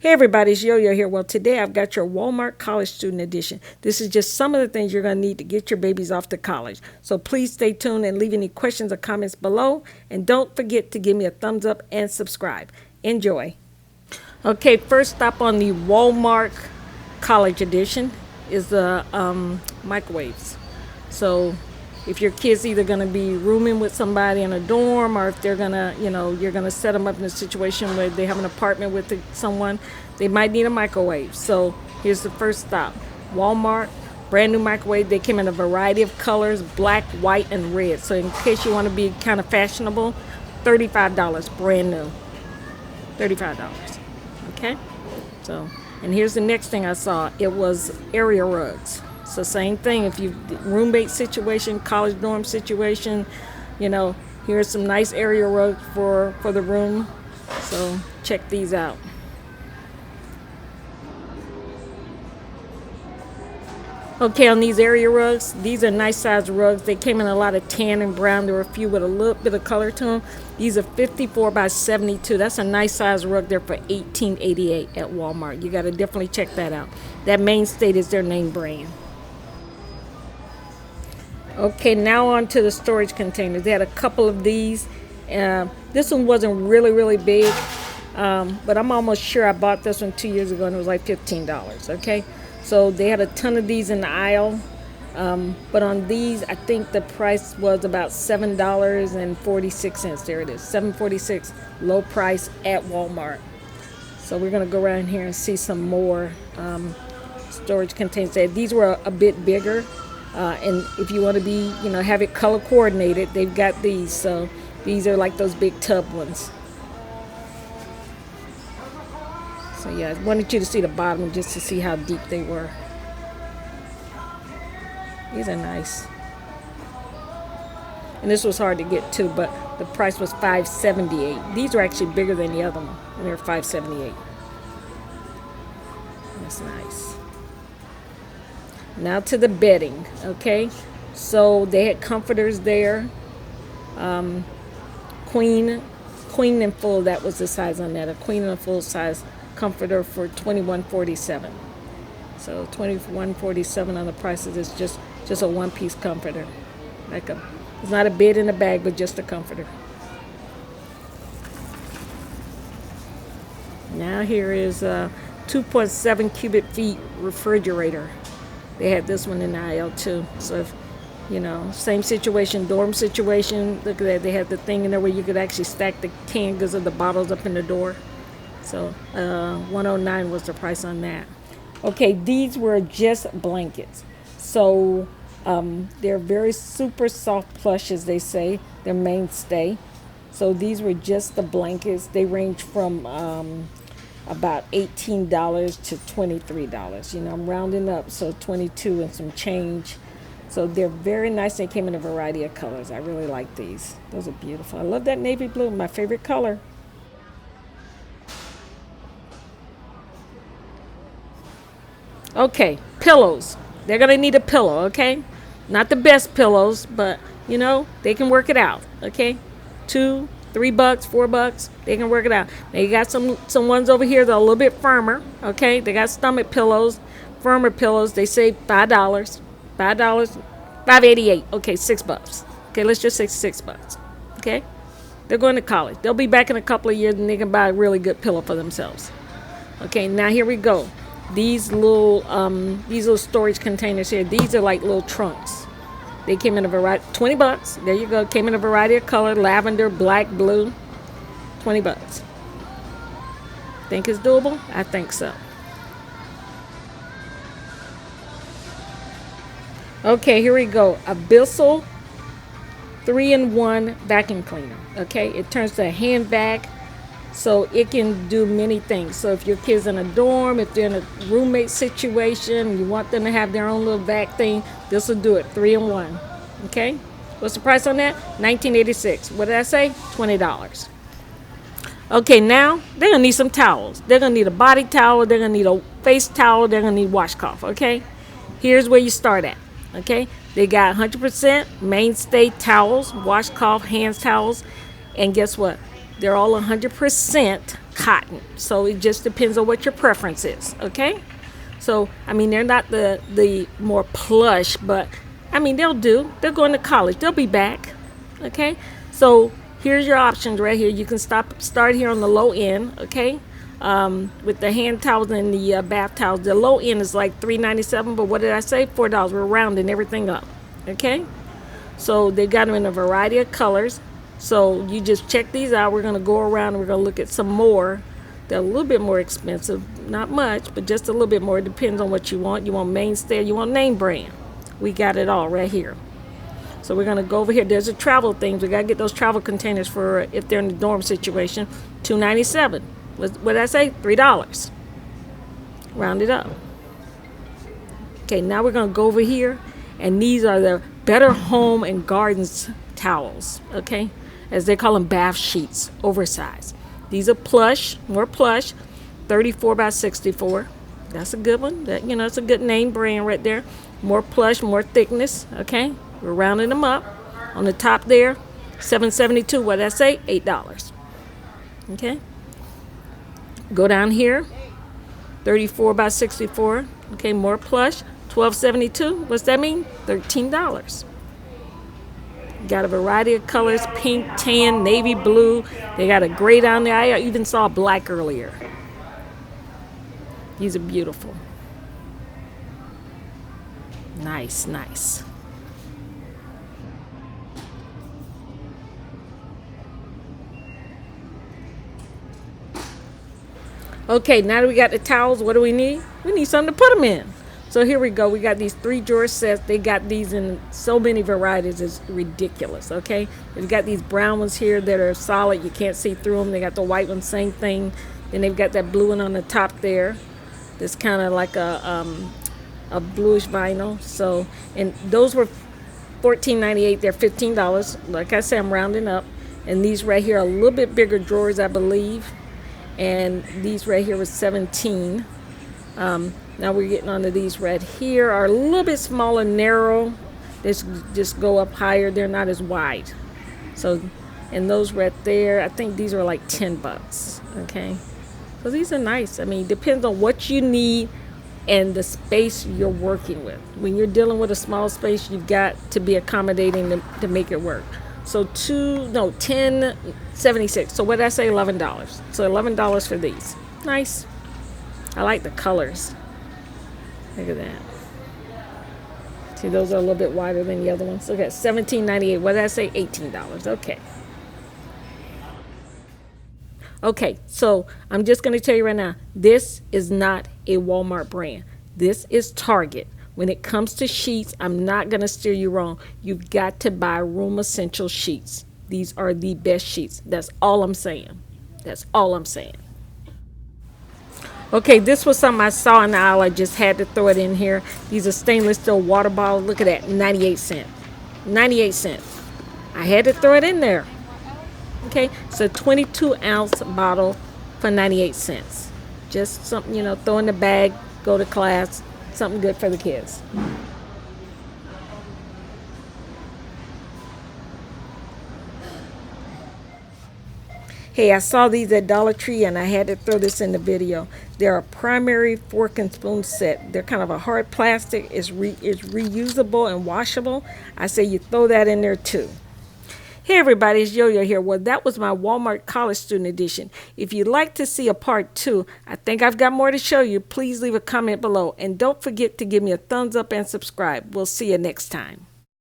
Hey everybody, it's Yo-Yo here. Well, today I've got your Walmart College Student Edition. This is just some of the things you're going to need to get your babies off to college. So please stay tuned and leave any questions or comments below. And don't forget to give me a thumbs up and subscribe. Enjoy. Okay, first stop on the Walmart College Edition is the microwaves. So if your kid's either going to be rooming with somebody in a dorm, or if they're going to, you're going to set them up in a situation where they have an apartment with someone, they might need a microwave. So here's the first stop. Walmart, brand new microwave. They came in a variety of colors, black, white, and red. So in case you want to be kind of fashionable, $35, brand new. $35. Okay? So, and here's the next thing I saw. It was area rugs. So same thing, if you roommate situation, college dorm situation, here's some nice area rugs for the room. So check these out. Okay, on these area rugs, these are nice size rugs. They came in a lot of tan and brown. There were a few with a little bit of color to them. These are 54 by 72. That's a nice size rug there for $18.88 at Walmart. You got to definitely check that out. That Mainstay is their name brand. Okay, now on to the storage containers. They had a couple of these. This one wasn't really big, but I'm almost sure I bought this one 2 years ago and it was like $15. Okay, so they had a ton of these in the aisle, but on these I think the price was about $7.46. There it is, $7.46, low price at Walmart. So we're gonna go around here and see some more storage containers. These were a bit bigger. And if you want to be, have it color coordinated, they've got these. So these are like those big tub ones. So yeah, I wanted you to see the bottom just to see how deep they were. These are nice. And this was hard to get too, but the price was $5.78. These are actually bigger than the other one, and they're $5.78. That's nice. Now to the bedding, okay? So they had comforters there. Queen and full, that was the size on that. A queen and a full size comforter for $21.47. So $21.47 on the price of this, just a one-piece comforter. It's not a bed in a bag, but just a comforter. Now here is a 2.7 cubic feet refrigerator. They had this one in the aisle too. So if, same situation, dorm situation. Look at that. They had the thing in there where you could actually stack the cans of the bottles up in the door. So $109 was the price on that. Okay, these were just blankets. So they're very super soft plush, as they say. They're Mainstay. So these were just the blankets. They range from about $18 to $23. I'm rounding up, so 22 and some change. So they're very nice. They came in a variety of colors. I really like these. Those are beautiful. I love that navy blue, my favorite color. Okay, pillows. They're gonna need a pillow, okay? Not the best pillows, but they can work it out, okay? $2, $3, $4, they can work it out. Now you got some ones over here that are a little bit firmer, okay? They got stomach pillows, firmer pillows. They say $5, $5.88. Okay, $6. Okay, let's just say $6. Okay, they're going to college. They'll be back in a couple of years and they can buy a really good pillow for themselves. Okay, now here we go. These little storage containers here. These are like little trunks. They came in a variety, $20. There you go. Came in a variety of color, lavender, black, blue. $20. Think it's doable? I think so. Okay, here we go. A Bissell 3-in-1 vacuum cleaner. Okay, it turns to a hand vac, so it can do many things. So if your kid's in a dorm, if they're in a roommate situation, you want them to have their own little vac thing, this will do it. 3-in-1. Okay, what's the price on that? $19.86. What did I say? $20. Okay, now they're gonna need some towels. They're gonna need a body towel. They're gonna need a face towel. They're gonna need washcloth. Okay, here's where you start at. Okay, they got 100% Mainstay towels, washcloth, hand towels, and guess what? They're all 100% cotton. So it just depends on what your preference is, okay? So, I mean, they're not the more plush, but, I mean, they'll do. They're going to college. They'll be back, okay? So here's your options right here. You can start here on the low end, okay? With the hand towels and the bath towels. The low end is like $3.97, but what did I say? $4. We're rounding everything up, okay? So they got them in a variety of colors. So you just check these out. We're going to go around and we're going to look at some more. They're a little bit more expensive. Not much, but just a little bit more. It depends on what you want. You want mainstay, you want name brand. We got it all right here. So we're going to go over here. There's the travel things. We got to get those travel containers for if they're in the dorm situation. $2.97. What did I say? $3. Round it up. Okay, now we're going to go over here. And these are the Better Home and Gardens towels, okay? As they call them, bath sheets, oversized. These are plush, more plush, 34 by 64. That's a good one. That, you know, it's a good name brand right there. More plush, more thickness, okay? We're rounding them up. On the top there, $7.72. What did I say? $8. Okay? Go down here, 34 by 64. Okay, more plush, $12.72. What's that mean? $13. Got a variety of colors, pink, tan, navy blue. They got a gray down there. I even saw black earlier. These are beautiful. Nice, nice. Okay, now that we got the towels, what do we need? We need something to put them in. So here we go. We got these 3 drawer sets. They got these in so many varieties. It's ridiculous, okay? They've got these brown ones here that are solid. You can't see through them. They got the white ones, same thing. Then they've got that blue one on the top there. That's kind of like a bluish vinyl. So, and those were $14.98. They're $15. Like I said, I'm rounding up. And these right here are a little bit bigger drawers, I believe. And these right here was $17. Now we're getting onto these right here, are a little bit smaller, narrow. They just go up higher. They're not as wide. So, and those right there, I think these are like $10. Okay, so these are nice. I mean, it depends on what you need and the space you're working with. When you're dealing with a small space, you've got to be accommodating to make it work. So $10.76. So what did I say? $11. So $11 for these. Nice. I like the colors. Look at that. See, those are a little bit wider than the other ones. Look at $17.98. What did I say? $18. Okay. Okay, so I'm just going to tell you right now, this is not a Walmart brand. This is Target. When it comes to sheets, I'm not going to steer you wrong. You've got to buy Room Essential sheets. These are the best sheets. That's all I'm saying. That's all I'm saying. Okay, this was something I saw in the aisle. I just had to throw it in here. These are stainless steel water bottles. Look at that, 98 cents. 98 cents. I had to throw it in there. Okay, it's a 22-ounce bottle for 98 cents. Just something, you know, throw in the bag, go to class, something good for the kids. Hey, I saw these at Dollar Tree and I had to throw this in the video. They're a primary fork and spoon set. They're kind of a hard plastic. It's reusable and washable. I say you throw that in there too. Hey everybody, it's Yo-Yo here. Well, that was my Walmart College Student Edition. If you'd like to see a part 2, I think I've got more to show you. Please leave a comment below. And don't forget to give me a thumbs up and subscribe. We'll see you next time.